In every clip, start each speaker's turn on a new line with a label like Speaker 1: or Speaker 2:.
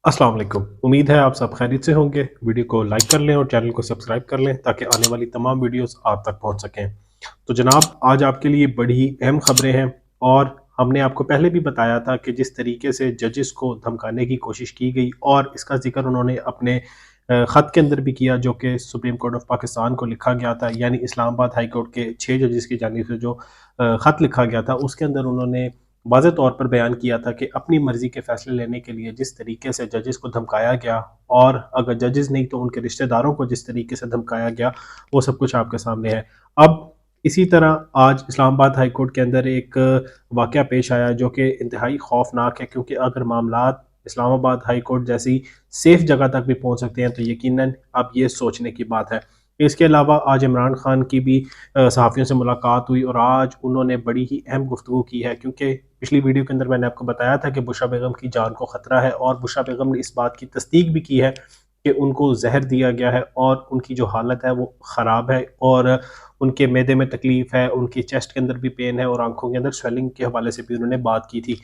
Speaker 1: अस्सलाम वालेकुम। उम्मीद है आप सब खैरियत से होंगे। वीडियो को लाइक कर लें और चैनल को सब्सक्राइब कर लें ताकि आने वाली तमाम वीडियोस आप तक पहुंच सकें। तो जनाब, आज आपके लिए बड़ी ही अहम खबरें हैं और हमने आपको पहले भी बताया था कि जिस तरीके से जजेस को धमकाने की कोशिश की गई और इसका जिक्र उन्होंने अपने ख़त के अंदर भी किया जो कि सुप्रीम कोर्ट ऑफ पाकिस्तान को लिखा गया था, यानी इस्लामाबाद हाई कोर्ट के 6 जजेस की जानिब से जो ख़त लिखा गया था उसके अंदर उन्होंने वाज़ेह तौर पर बयान किया था कि अपनी मर्ज़ी के फ़ैसले लेने के लिए जिस तरीके से जजेस को धमकाया गया और अगर जजेस नहीं तो उनके रिश्तेदारों को जिस तरीके से धमकाया गया, वो सब कुछ आपके सामने है। अब इसी तरह आज इस्लामाबाद हाई कोर्ट के अंदर एक वाक़या पेश आया जो कि इंतहाई खौफनाक है, क्योंकि अगर मामलात इस्लामाबाद हाई कोर्ट जैसी सेफ़ जगह तक भी पहुँच सकते हैं तो यकीनन अब ये सोचने की बात है। इसके अलावा आज इमरान खान की भी सहाफ़ियों से मुलाकात हुई और आज उन्होंने बड़ी ही अहम गुफ्तगू की है, क्योंकि पिछली वीडियो के अंदर मैंने आपको बताया था कि बुशरा बेगम की जान को ख़तरा है और बुशरा बेगम ने इस बात की तस्दीक भी की है कि उनको जहर दिया गया है और उनकी जो हालत है वो ख़राब है और उनके मैदे में तकलीफ़ है, उनकी चेस्ट के अंदर भी पेन है और आंखों के अंदर स्वेलिंग के हवाले से भी उन्होंने बात की थी।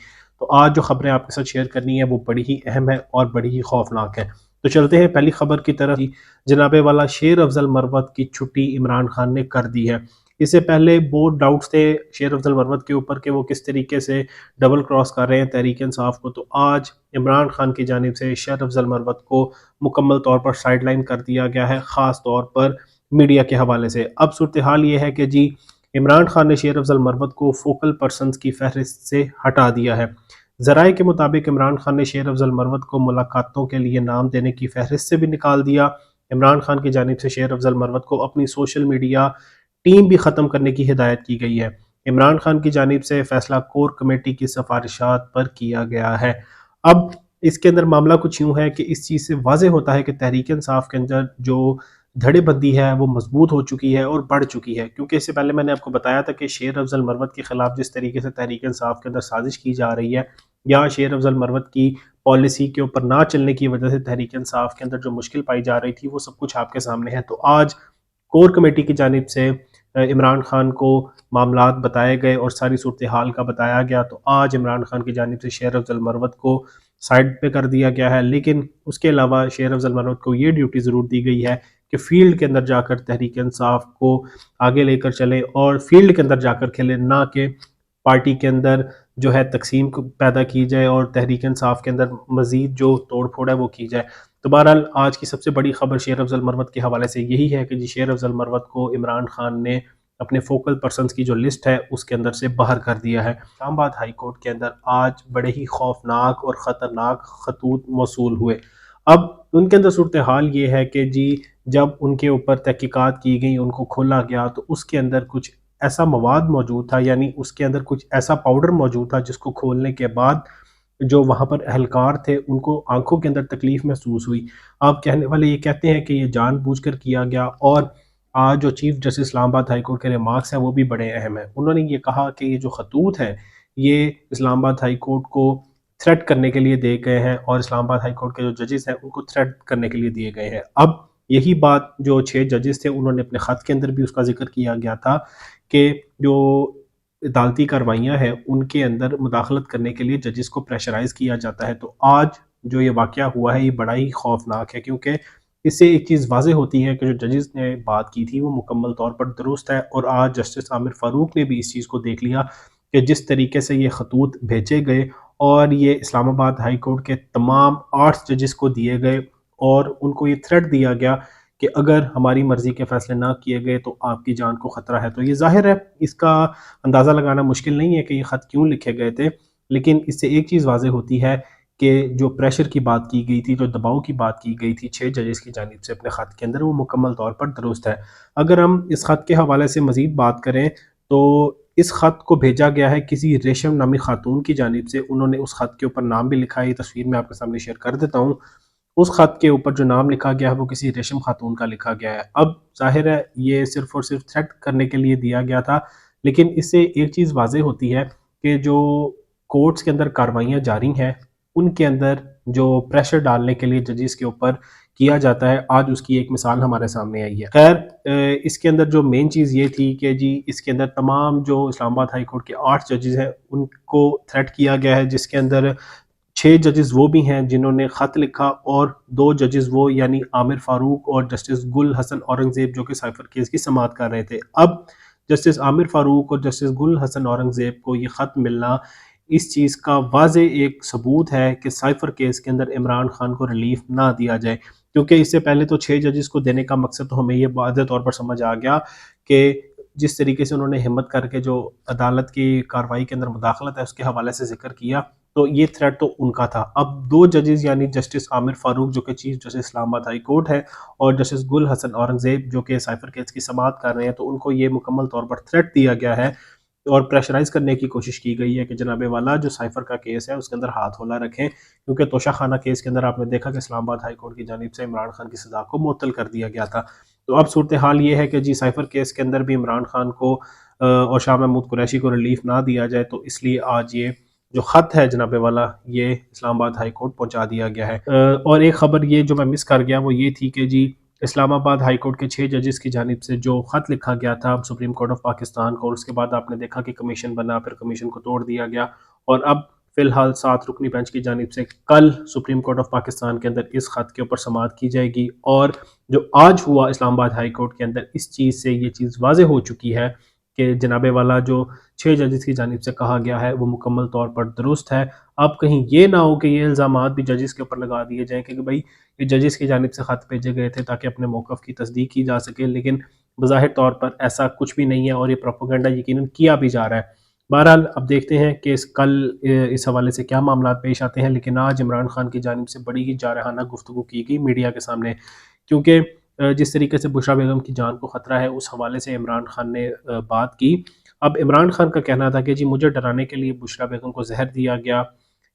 Speaker 1: तो आज जो खबरें आपके साथ शेयर करनी है वो बड़ी ही अहम है और बड़ी ही खौफनाक है। तो चलते हैं पहली खबर की तरफ। जनाबे वाला शेर अफजल मरवत की छुट्टी इमरान खान ने कर दी है। इससे पहले बहुत डाउट्स थे शेर अफजल मरवत के ऊपर कि वो किस तरीके से डबल क्रॉस कर रहे हैं तहरीक इंसाफ को, तो आज इमरान खान की जानिब से शेर अफजल मरवत को मुकम्मल तौर पर साइड लाइन कर दिया गया है, ख़ास तौर पर मीडिया के हवाले से। अब सूरत हाल ये है कि जी इमरान खान ने शेर अफजल मरवत को फोकल पर्सनस की फहरिस्त से हटा दिया है। ज़राए के मुताबिक इमरान खान ने शेर अफजल मरवत को मुलाकातों के लिए नाम देने की फहरिस्त से भी निकाल दिया। इमरान खान की जानिब से शेर अफजल मरवत को अपनी सोशल मीडिया टीम भी ख़त्म करने की हिदायत की गई है। इमरान खान की जानिब से फैसला कोर कमेटी की सिफारिशात पर किया गया है। अब इसके अंदर मामला कुछ यूँ है कि इस चीज़ से वाज़ेह होता है कि तहरीक इंसाफ के अंदर जो धड़ेबंदी है वो मजबूत हो चुकी है और बढ़ चुकी है, क्योंकि इससे पहले मैंने आपको बताया था कि शेर अफजल मरवत के खिलाफ जिस तरीके से तहरीक इंसाफ के अंदर साजिश की जा रही है या शेर अफजल मरवत की पॉलिसी के ऊपर ना चलने की वजह से तहरीक इंसाफ के अंदर जो मुश्किल पाई जा रही थी वो सब कुछ आपके सामने है। तो आज कोर कमेटी की जानिब से इमरान खान को मामलात बताए गए और सारी सूरत हाल का बताया गया। तो आज इमरान खान की जानिब से शेर अफजल मरवत को साइड पे कर दिया गया है, लेकिन उसके अलावा शेर अफजल मरवत को ये ड्यूटी ज़रूर दी गई है कि फील्ड के अंदर जाकर तहरीक इंसाफ को आगे लेकर चले और फील्ड के अंदर जाकर खेले, ना कि पार्टी के अंदर जो है तकसीम को पैदा की जाए और तहरीक इंसाफ के अंदर मजीद जो तोड़ फोड़ है वो की जाए। तो बहरहाल आज की सबसे बड़ी खबर शेर अफजल मरवत के हवाले से यही है कि जी शेर अफजल मरवत को इमरान खान ने अपने फोकल पर्सनस की जो लिस्ट है उसके अंदर से बाहर कर दिया है। इस्लामाबाद हाई कोर्ट के अंदर आज बड़े ही खौफनाक और ख़तरनाक खतूत मौसूल हुए। अब उनके अंदर सूरत हाल ये है कि जी जब उनके ऊपर तहकीकात की गई, उनको खोला गया, तो उसके अंदर कुछ ऐसा मवाद मौजूद था, यानी उसके अंदर कुछ ऐसा पाउडर मौजूद था जिसको खोलने के बाद जो वहाँ पर एहलकार थे उनको आंखों के अंदर तकलीफ महसूस हुई। अब कहने वाले ये कहते हैं कि ये जानबूझकर किया गया और आज जो chief justice Islamabad high court के रिमार्क्स हैं वो भी बड़े अहम हैं। उन्होंने ये कहा कि ये जो खतूत हैं ये इस्लामाबाद हाई कोर्ट को थ्रेट करने के लिए दिए गए हैं और इस्लामाबाद हाई कोर्ट के जो जजेस हैं उनको थ्रेट करने के लिए दिए गए हैं। अब यही बात जो 6 जजेस थे उन्होंने अपने ख़त के अंदर भी उसका जिक्र किया गया था कि जो अदालती कार्रवाइयाँ हैं उनके अंदर मुदाखलत करने के लिए जजेस को प्रेशराइज़ किया जाता है। तो आज जो ये वाक़या हुआ है ये बड़ा ही खौफनाक है, क्योंकि इससे एक चीज़ वाज़ेह होती है कि जो जजेस ने बात की थी वो मुकम्मल तौर पर दुरुस्त है और आज जस्टिस आमिर फ़ारूक ने भी इस चीज़ को देख लिया कि जिस तरीके से ये खतूत भेजे गए और ये इस्लामाबाद हाई कोर्ट के तमाम 8 जजेस को दिए गए और उनको ये थ्रेट दिया गया कि अगर हमारी मर्ज़ी के फ़ैसले ना किए गए तो आपकी जान को ख़तरा है। तो ये ज़ाहिर है इसका अंदाज़ा लगाना मुश्किल नहीं है कि ये ख़त क्यों लिखे गए थे, लेकिन इससे एक चीज़ वाज़ेह होती है कि जो प्रेशर की बात की गई थी, जो दबाव की बात की गई थी 6 जजेस की जानिब से अपने ख़त के अंदर, वो मुकम्मल तौर पर दुरुस्त है। अगर हम इस ख़त के हवाले से मज़ीद बात करें तो इस ख़त को भेजा गया है किसी रेशम नामी खातून की जानिब से। उन्होंने उस ख़त के ऊपर नाम भी लिखा है, ये तस्वीर मैं आपके सामने शेयर कर देता हूँ। उस ख़त के ऊपर जो नाम लिखा गया है वो किसी रेशम खातून का लिखा गया है। अब ज़ाहिर है ये सिर्फ़ और सिर्फ थ्रेट करने के लिए दिया गया था, लेकिन इससे एक चीज़ वाज़ेह होती है कि जो कोर्ट्स के अंदर कार्रवाइयाँ जारी हैं उनके अंदर जो प्रेशर डालने के लिए जजेस के ऊपर किया जाता है, आज उसकी एक मिसाल हमारे सामने आई है। खैर इसके अंदर जो मेन चीज़ ये थी कि जी इसके अंदर तमाम जो इस्लामाबाद हाई कोर्ट के 8 जजेस हैं उनको थ्रेट किया गया है, जिसके अंदर 6 जजेस वो भी हैं जिन्होंने ख़त लिखा और 2 जजेस वो यानी आमिर फारूक और जस्टिस गुल हसन औरंगज़ेब जो कि साइफर केस की समाअत कर रहे थे। अब जस्टिस आमिर फारूक और जस्टिस गुल हसन औरंगज़ेब को ये ख़त मिलना इस चीज़ का वाज़ेह एक सबूत है कि साइफर केस के अंदर इमरान खान को रिलीफ ना दिया जाए, क्योंकि इससे पहले तो 6 जजेस को देने का मकसद तो हमें ये वाज़ेह तौर पर समझ आ गया कि जिस तरीके से उन्होंने हिम्मत करके जो अदालत की कार्रवाई के अंदर मुदाखलत है उसके हवाले से जिक्र किया, तो ये थ्रेट तो उनका था। अब 2 जजेस यानी जस्टिस आमिर फारूक जो कि chief justice Islamabad high court है और जस्टिस गुल हसन औरंगज़ेब जो कि साइफर केस की समाअत कर रहे हैं, तो उनको ये मुकम्मल तौर पर थ्रेट दिया गया है और प्रेशराइज करने की कोशिश की गई है कि जनाबे वाला जो साइफर का केस है उसके अंदर हाथ होला रखें, क्योंकि तोशा खाना केस के अंदर आपने देखा कि इस्लामाबाद हाई कोर्ट की जानिब से इमरान खान की सज़ा को मुअत्तल कर दिया गया था। तो अब सूरत हाल ये है कि जी साइफर केस के अंदर भी इमरान खान को और शाह महमूद कुरैशी को रिलीफ ना दिया जाए, तो इसलिए आज ये जो ख़त है जनाबे वाला ये इस्लामाबाद हाई कोर्ट पहुंचा दिया गया है। और एक ख़बर ये जो मैं मिस कर गया वो ये थी कि जी इस्लामाबाद हाई कोर्ट के 6 जजेस की जानिब से जो ख़त लिखा गया था सुप्रीम कोर्ट ऑफ पाकिस्तान को, और उसके बाद आपने देखा कि कमीशन बना, फिर कमीशन को तोड़ दिया गया और अब फिलहाल 7 रुकनी बेंच की जानिब से कल सुप्रीम कोर्ट ऑफ पाकिस्तान के अंदर इस ख़त के ऊपर समाअत की जाएगी। और जो आज हुआ इस्लामाबाद हाई कोर्ट के अंदर, इस चीज़ से ये चीज़ वाज़ेह हो चुकी है कि जनाबे वाला जो 6 जजेस की जानिब से कहा गया है वो मुकम्मल तौर पर दुरुस्त है। अब कहीं ये ना हो कि ये इल्ज़ामात भी जजेस के ऊपर लगा दिए जाएँ कि भाई ये जजेस की जानिब से ख़त भेजे गए थे ताकि अपने मौक़िफ़ की तस्दीक की जा सके, लेकिन बज़ाहिर तौर पर ऐसा कुछ भी नहीं है और ये प्रोपेगेंडा यकीनन किया भी जा रहा है। बहरहाल अब देखते हैं कि इस हवाले से क्या मामला पेश आते हैं, लेकिन आज इमरान खान की जानिब से बड़ी ही जारहाना गुफ्तगू की गई मीडिया के सामने, क्योंकि जिस तरीके से बुशरा बेगम की जान को ख़तरा है उस हवाले से इमरान खान ने बात की। अब इमरान खान का कहना था कि जी मुझे डराने के लिए बुशरा बेगम को जहर दिया गया,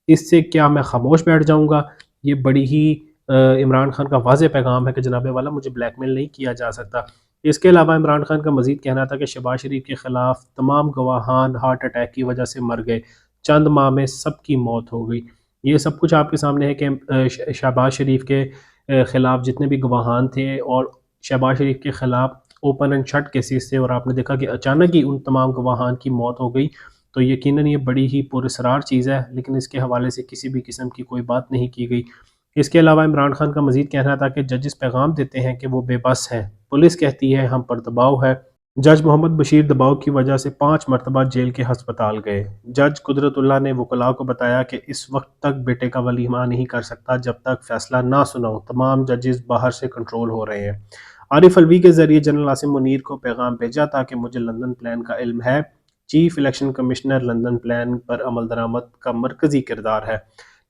Speaker 1: इससे क्या मैं खामोश बैठ जाऊँगा? ये बड़ी ही इमरान खान का वाज़ेह पैगाम है कि जनाबे वाला मुझे ब्लैकमेल नहीं किया जा सकता। इसके अलावा इमरान खान का मज़ीद कहना था कि शहबाज शरीफ के ख़िलाफ़ तमाम गवाहान हार्ट अटैक की वजह से मर गए, चंद माह में सबकी मौत हो गई। ये सब कुछ आपके सामने है कि शहबाज शरीफ के ख़िलाफ़ जितने भी गवाहान थे और शहबाज शरीफ के ख़िलाफ़ ओपन एंड शट केसेस थे और आपने देखा कि अचानक ही उन तमाम गवाहान की मौत हो गई, तो यकीनन ये बड़ी ही पुरअसरार चीज़ है, लेकिन इसके हवाले से किसी भी किस्म की कोई बात नहीं की गई। इसके अलावा इमरान खान का मज़ीद कहना था कि जजेस पैगाम देते हैं कि वो बेबस हैं, पुलिस कहती है हम पर दबाव है। जज मोहम्मद बशीर दबाव की वजह से 5 मरतबा जेल के हस्पताल गए। जज कुदरतुल्लाह ने वकला को बताया कि इस वक्त तक बेटे का वलीमा नहीं कर सकता जब तक फैसला ना सुनाऊं, तमाम जजेस बाहर से कंट्रोल हो रहे हैं। आरिफ अलवी के जरिए जनरल आसिम मुनीर को पैगाम भेजा था कि मुझे लंदन प्लान का इल्म है, chief election commissioner London plan पर अमल दरामद का मरकजी किरदार है।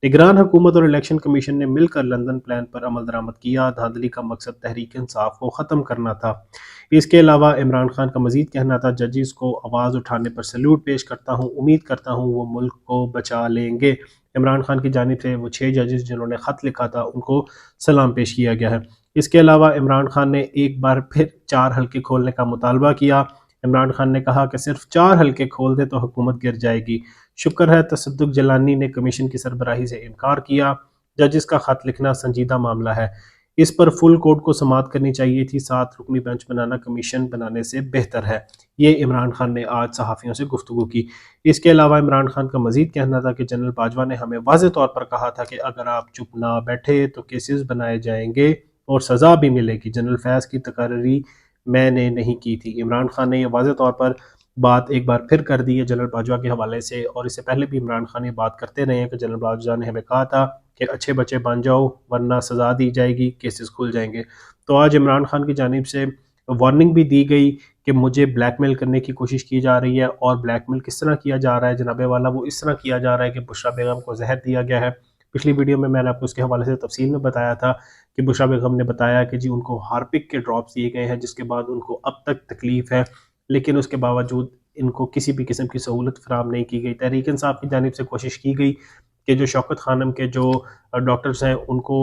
Speaker 1: निगरान हुकूमत और इलेक्शन कमीशन ने मिलकर लंदन प्लान पर अमल दरामद किया, धांधली का मकसद तहरीक इंसाफ को ख़त्म करना था। इसके अलावा इमरान खान का मज़ीद कहना था जजेस को आवाज़ उठाने पर सैल्यूट पेश करता हूँ, उम्मीद करता हूँ वो मुल्क को बचा लेंगे। इमरान खान की जानिब से वो 6 जजेस जिन्होंने ख़त लिखा था उनको सलाम पेश किया गया है। इसके अलावा इमरान खान ने एक बार फिर 4 हल्के खोलने का मुतालबा किया। इमरान खान ने कहा कि सिर्फ 4 हल्के खोल दे तो हुकूमत गिर जाएगी। शुक्र है तसद्दुक जलानी ने कमीशन की सरबराही से इनकार किया। जजेस का खत लिखना संजीदा मामला है, इस पर फुल कोर्ट को समाअत करनी चाहिए थी, 7 रुकनी बेंच बनाना कमीशन बनाने से बेहतर है। ये इमरान खान ने आज सहाफ़ियों से गुफ्तगू की। इसके अलावा इमरान खान का मज़ीद कहना था कि जनरल बाजवा ने हमें वाज़ेह तौर पर कहा था कि अगर आप चुप ना बैठे तो केसेस बनाए जाएंगे और सज़ा भी मिलेगी। जनरल फैज़ की तकर्री मैंने नहीं की थी। इमरान खान ने यह वाज़ेह तौर पर बात एक बार फिर कर दी है जनरल बाजवा के हवाले से, और इससे पहले भी इमरान खान ये बात करते रहे हैं कि जनरल बाजवा ने हमें कहा था कि अच्छे बच्चे बन जाओ वरना सज़ा दी जाएगी, केसेस खुल जाएंगे। तो आज इमरान खान की जानिब से वार्निंग भी दी गई कि मुझे ब्लैकमेल करने की कोशिश की जा रही है, और ब्लैकमेल किस तरह किया जा रहा है जनाबे वाला, वो इस तरह किया जा रहा है कि बुशरा बेगम को जहर दिया गया है। पिछली वीडियो में मैंने आपको उसके हवाले से तफसील में बताया था कि बुशरा बेगम ने बताया कि जी उनको हार्पिक के ड्रॉप्स दिए गए हैं जिसके बाद उनको अब तक तकलीफ़ है, लेकिन उसके बावजूद इनको किसी भी किस्म की सहूलत फराहम नहीं की गई। तहरीक इंसाफ की जानिब से कोशिश की गई कि जो शौकत खानम के जो डॉक्टर्स हैं उनको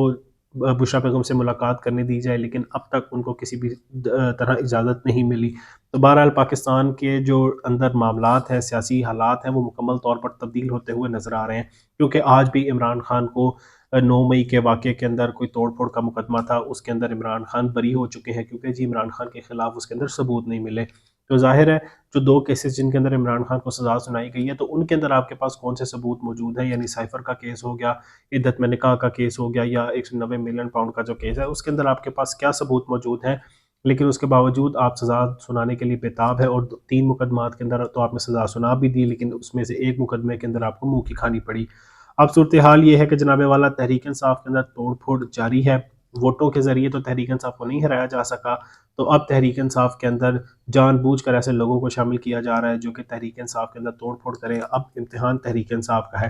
Speaker 1: बुशरा बेगम से मुलाकात करने दी जाए, लेकिन अब तक उनको किसी भी तरह इजाज़त नहीं मिली। तो बहरहाल पाकिस्तान के जो अंदर मामलात हैं, सियासी हालात हैं, वो मुकम्मल तौर पर तब्दील होते हुए नज़र आ रहे हैं, क्योंकि आज भी इमरान खान को 9 मई के वाक़े के अंदर कोई तोड़ फोड़ का मुकदमा था, उसके अंदर इमरान खान बरी हो चुके हैं क्योंकि जी इमरान खान के ख़िलाफ़ उसके अंदर सबूत नहीं मिले। تو ظاہر ہے جو 2 کیسز جن کے اندر عمران خان کو سزا سنائی گئی ہے تو ان کے اندر آپ کے پاس کون سے ثبوت موجود ہیں، یعنی سائفر کا کیس ہو گیا، عدت میں نکاح کا کیس ہو گیا، یا 190 ملین پاؤنڈ کا جو کیس ہے اس کے اندر آپ کے پاس کیا ثبوت موجود ہیں؟ لیکن اس کے باوجود آپ سزا سنانے کے لیے بےتاب ہے، اور 3 مقدمات کے اندر تو آپ نے سزا سنا بھی دی، لیکن اس میں سے ایک مقدمے کے اندر آپ کو منہ کی کھانی پڑی۔ اب صورتحال یہ ہے کہ جناب والا تحریک انصاف کے اندر توڑ پھوڑ جاری ہے، ووٹوں کے ذریعے تو تحریک انصاف کو نہیں ہرایا جا سکا، تو اب تحریک انصاف کے اندر جان بوجھ کر ایسے لوگوں کو شامل کیا جا رہا ہے جو کہ تحریک انصاف کے اندر توڑ پھوڑ کریں۔ اب امتحان تحریک انصاف کا ہے،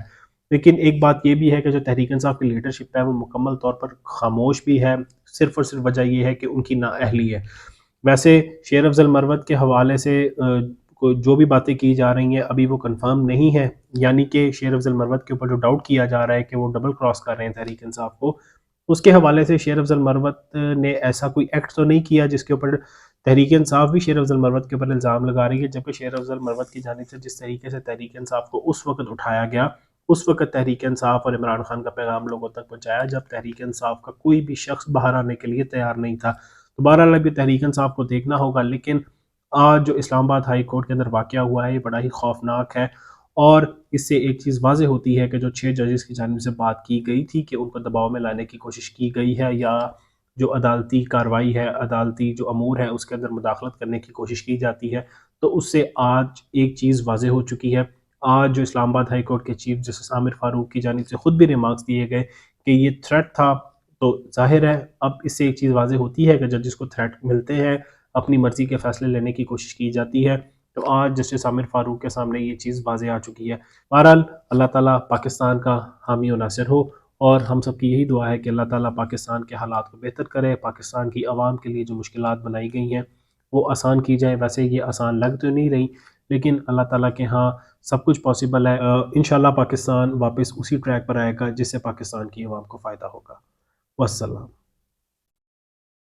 Speaker 1: لیکن ایک بات یہ بھی ہے کہ جو تحریک انصاف کی لیڈرشپ ہے وہ مکمل طور پر خاموش بھی ہے، صرف اور صرف وجہ یہ ہے کہ ان کی نااہلی ہے۔ ویسے شیر افضل مروت کے حوالے سے جو بھی باتیں کی جا رہی ہیں ابھی وہ کنفرم نہیں ہے، یعنی کہ شیر افضل مروت کے اوپر جو ڈاؤٹ کیا جا رہا ہے کہ وہ ڈبل کراس کر رہے ہیں تحریک انصاف کو، اس کے حوالے سے شیر افضل مروت نے ایسا کوئی ایکٹ تو نہیں کیا جس کے اوپر تحریک انصاف بھی شیر افضل مروت کے اوپر الزام لگا رہی ہے، جبکہ شیر افضل مروت کی جانب سے جس طریقے سے تحریک انصاف کو اس وقت اٹھایا گیا، اس وقت تحریک انصاف اور عمران خان کا پیغام لوگوں تک پہنچایا جب تحریک انصاف کا کوئی بھی شخص باہر آنے کے لیے تیار نہیں تھا۔ تو بہرحال ابھی تحریک انصاف کو دیکھنا ہوگا، لیکن آج جو اسلام آباد ہائی کورٹ کے اندر واقعہ ہوا ہے یہ بڑا ہی خوفناک ہے، اور اس سے ایک چیز واضح ہوتی ہے کہ جو 6 ججز کی جانب سے بات کی گئی تھی کہ ان کو دباؤ میں لانے کی کوشش کی گئی ہے، یا جو عدالتی کارروائی ہے، عدالتی جو امور ہے اس کے اندر مداخلت کرنے کی کوشش کی جاتی ہے، تو اس سے آج ایک چیز واضح ہو چکی ہے۔ آج جو اسلام آباد ہائی کورٹ کے چیف جسٹس عامر فاروق کی جانب سے خود بھی ریمارکس دیے گئے کہ یہ تھریٹ تھا، تو ظاہر ہے اب اس سے ایک چیز واضح ہوتی ہے کہ ججز کو تھریٹ ملتے ہیں، اپنی مرضی کے فیصلے لینے کی کوشش کی جاتی ہے، تو آج جسٹس عامر فاروق کے سامنے یہ چیز واضح آ چکی ہے۔ بہرحال اللہ تعالیٰ پاکستان کا حامی و ناصر ہو، اور ہم سب کی یہی دعا ہے کہ اللہ تعالیٰ پاکستان کے حالات کو بہتر کرے، پاکستان کی عوام کے لیے جو مشکلات بنائی گئی ہیں وہ آسان کی جائے۔ ویسے یہ آسان لگ تو نہیں رہی، لیکن اللہ تعالیٰ کے ہاں سب کچھ پاسبل ہے۔ انشاءاللہ پاکستان واپس اسی ٹریک پر آئے گا جس سے پاکستان کی عوام کو فائدہ ہوگا۔ والسلام۔